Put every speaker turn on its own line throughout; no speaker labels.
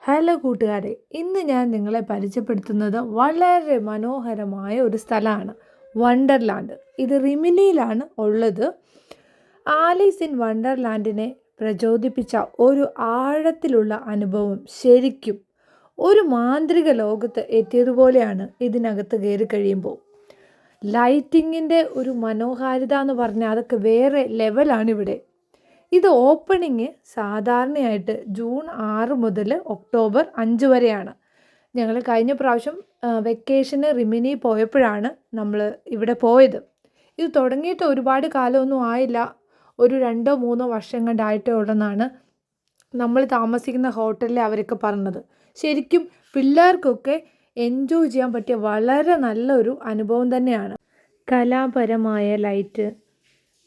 Hello കൂട്ടുകാരെ, ഇന്ന് ഞാൻ നിങ്ങളെ പരിചയപ്പെടുത്തുന്നത് വളരെ മനോഹരമായ ഒരു സ്ഥലമാണ് വണ്ടർലാൻഡ്. ഇത് റിമിനിയിലാണ് ഉള്ളത്. ആലീസ് ഇൻ വണ്ടർലാൻഡിനെ പ്രചോദിപ്പിച്ച ഒരു ആഴത്തിലുള്ള അനുഭവം ശരിക്കും ഒരു മാന്ത്രിക ലോകത്ത് എത്തിയതുപോലെയാണ് ഇതിനകത്ത് കയറി കഴിയുമ്പോൾ. ലൈറ്റിങ്ങിൻ്റെ ഒരു മനോഹാരിത എന്ന് പറഞ്ഞാൽ അതൊക്കെ വേറെ ലെവലാണ് ഇവിടെ. ഇത് ഓപ്പണിങ് സാധാരണയായിട്ട് ജൂൺ 6 മുതൽ ഒക്ടോബർ 5 വരെയാണ്. ഞങ്ങൾ കഴിഞ്ഞ പ്രാവശ്യം വെക്കേഷന് റിമിനി പോയപ്പോഴാണ് നമ്മൾ ഇവിടെ പോയത്. ഇത് തുടങ്ങിയിട്ട് ഒരുപാട് കാലമൊന്നും ആയില്ല, ഒരു 2-3 വർഷം കണ്ടായിട്ടേ ഉള്ളതെന്നാണ് നമ്മൾ താമസിക്കുന്ന ഹോട്ടലിൽ അവരൊക്കെ പറഞ്ഞത്. ശരിക്കും പിള്ളേർക്കൊക്കെ എൻജോയ് ചെയ്യാൻ പറ്റിയ വളരെ നല്ലൊരു അനുഭവം തന്നെയാണ്. കലാപരമായ ലൈറ്റ്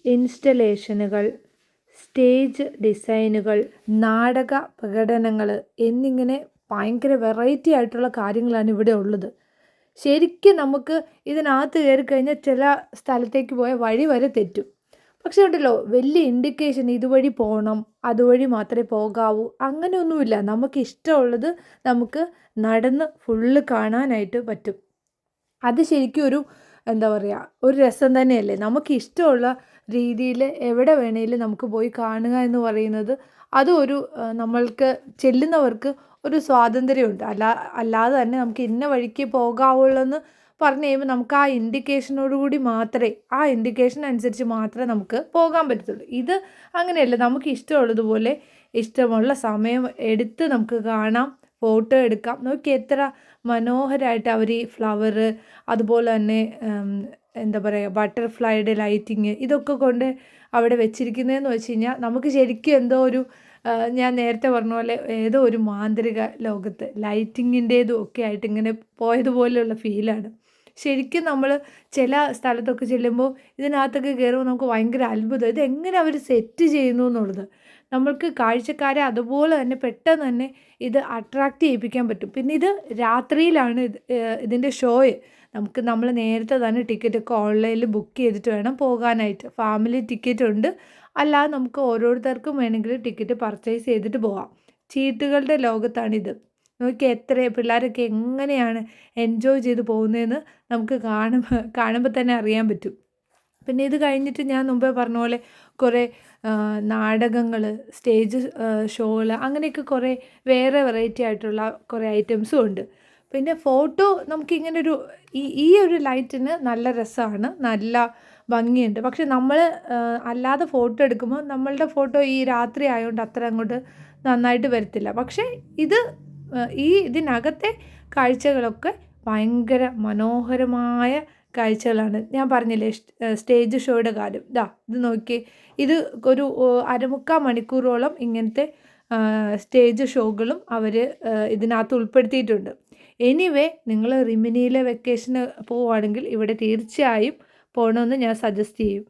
ഇൻസ്റ്റലേഷനുകൾ, സ്റ്റേജ് ഡിസൈനുകൾ, നാടക പ്രകടനങ്ങൾ എന്നിങ്ങനെ ഭയങ്കര വെറൈറ്റി ആയിട്ടുള്ള കാര്യങ്ങളാണ് ഇവിടെ ഉള്ളത്. ശരിക്കും നമുക്ക് ഇതിനകത്ത് കയറി കഴിഞ്ഞാൽ ചില സ്ഥലത്തേക്ക് പോയ വഴി വരെ തെറ്റും. പക്ഷേ ഉണ്ടല്ലോ, വലിയ ഇൻഡിക്കേഷൻ ഇതുവഴി പോകണം, അതുവഴി മാത്രമേ പോകാവൂ, അങ്ങനെയൊന്നുമില്ല. നമുക്ക് ഇഷ്ടമുള്ളത് നമുക്ക് നടന്ന് ഫുള്ള് കാണാനായിട്ട് പറ്റും. അത് ശരിക്കും ഒരു എന്താ പറയുക, ഒരു രസം തന്നെയല്ലേ. നമുക്ക് ഇഷ്ടമുള്ള രീതിയിൽ എവിടെ വേണേലും നമുക്ക് പോയി കാണുക എന്ന് പറയുന്നത് അത് ഒരു നമ്മൾക്ക് ചെല്ലുന്നവർക്ക് ഒരു സ്വാതന്ത്ര്യമുണ്ട്. അല്ലാതെ തന്നെ നമുക്ക് ഇന്ന വഴിക്ക് പോകാവുള്ളൂ എന്ന് പറഞ്ഞു കഴിയുമ്പോൾ നമുക്ക് ആ ഇൻഡിക്കേഷനോടുകൂടി മാത്രമേ, ആ ഇൻഡിക്കേഷൻ അനുസരിച്ച് മാത്രമേ നമുക്ക് പോകാൻ പറ്റത്തുള്ളൂ. ഇത് അങ്ങനെയല്ല, നമുക്ക് ഇഷ്ടമുള്ളതുപോലെ ഇഷ്ടമുള്ള സമയം എടുത്ത് നമുക്ക് കാണാം, ഫോട്ടോ എടുക്കാം. നോക്കി എത്ര മനോഹരമായിട്ട് അവർ ഈ ഫ്ലവർ, അതുപോലെ തന്നെ എന്താ പറയുക, ബട്ടർഫ്ലൈയുടെ ലൈറ്റിങ് ഇതൊക്കെ കൊണ്ട് അവിടെ വെച്ചിരിക്കുന്നതെന്ന് വെച്ച് കഴിഞ്ഞാൽ നമുക്ക് ശരിക്കും എന്തോ ഒരു ഞാൻ നേരത്തെ പറഞ്ഞ പോലെ ഏതോ ഒരു മാന്ത്രിക ലോകത്ത് ലൈറ്റിങ്ങിൻ്റേതും ഒക്കെ ആയിട്ട് ഇങ്ങനെ പോയതുപോലെയുള്ള ഫീലാണ്. ശരിക്കും നമ്മൾ ചില സ്ഥലത്തൊക്കെ ചെല്ലുമ്പോൾ ഇതിനകത്തൊക്കെ കയറുമ്പോൾ നമുക്ക് ഭയങ്കര അത്ഭുതം, ഇതെങ്ങനെ അവർ സെറ്റ് ചെയ്യുന്നു എന്നുള്ളത്. നമ്മൾക്ക് കാഴ്ചക്കാരെ അതുപോലെ തന്നെ പെട്ടെന്ന് തന്നെ ഇത് അട്രാക്റ്റ് ചെയ്യിപ്പിക്കാൻ പറ്റും. പിന്നെ ഇത് രാത്രിയിലാണ് ഇതിൻ്റെ ഷോയ്. നമ്മൾ നേരത്തെ തന്നെ ടിക്കറ്റൊക്കെ ഓൺലൈനിൽ ബുക്ക് ചെയ്തിട്ട് വേണം പോകാനായിട്ട്. ഫാമിലി ടിക്കറ്റ് ഉണ്ട്, അല്ലാതെ നമുക്ക് ഓരോരുത്തർക്കും വേണമെങ്കിൽ ടിക്കറ്റ് പർച്ചേസ് ചെയ്തിട്ട് പോകാം. ചീട്ടുകളുടെ ലോകത്താണിത്. നോക്കി എത്ര പിള്ളേരൊക്കെ എങ്ങനെയാണ് എൻജോയ് ചെയ്ത് പോകുന്നതെന്ന് നമുക്ക് കാണുമ്പോൾ തന്നെ അറിയാൻ പറ്റും. പിന്നെ ഇത് കഴിഞ്ഞിട്ട് ഞാൻ മുമ്പേ പറഞ്ഞ പോലെ കുറേ നാടകങ്ങൾ, സ്റ്റേജ് ഷോകൾ, അങ്ങനെയൊക്കെ കുറേ വേറെ വെറൈറ്റി ആയിട്ടുള്ള കുറേ ഐറ്റംസും ഉണ്ട്. പിന്നെ ഫോട്ടോ നമുക്കിങ്ങനൊരു ഈ ഒരു ലൈറ്റിന് നല്ല രസമാണ്, നല്ല ഭംഗിയുണ്ട്. പക്ഷെ നമ്മൾ അല്ലാതെ ഫോട്ടോ എടുക്കുമ്പോൾ നമ്മളുടെ ഫോട്ടോ ഈ രാത്രി ആയതുകൊണ്ട് അത്ര അങ്ങോട്ട് നന്നായിട്ട് വരത്തില്ല. പക്ഷേ ഇതിനകത്തെ കാഴ്ചകളൊക്കെ ഭയങ്കര മനോഹരമായ കാഴ്ചകളാണ്. ഞാൻ പറഞ്ഞില്ലേ സ്റ്റേജ് ഷോയുടെ കാര്യം. ഇത് നോക്കി, ഇത് ഒരു 1/4 മണിക്കൂറോളം ഇങ്ങനത്തെ സ്റ്റേജ് ഷോകളും അവർ ഇതിനകത്ത് ഉൾപ്പെടുത്തിയിട്ടുണ്ട്. എനിവേ, നിങ്ങൾ റിമിനിയിലെ വെക്കേഷന് പോവുകയാണെങ്കിൽ ഇവിടെ തീർച്ചയായും പോകണമെന്ന് ഞാൻ സജസ്റ്റ് ചെയ്യും.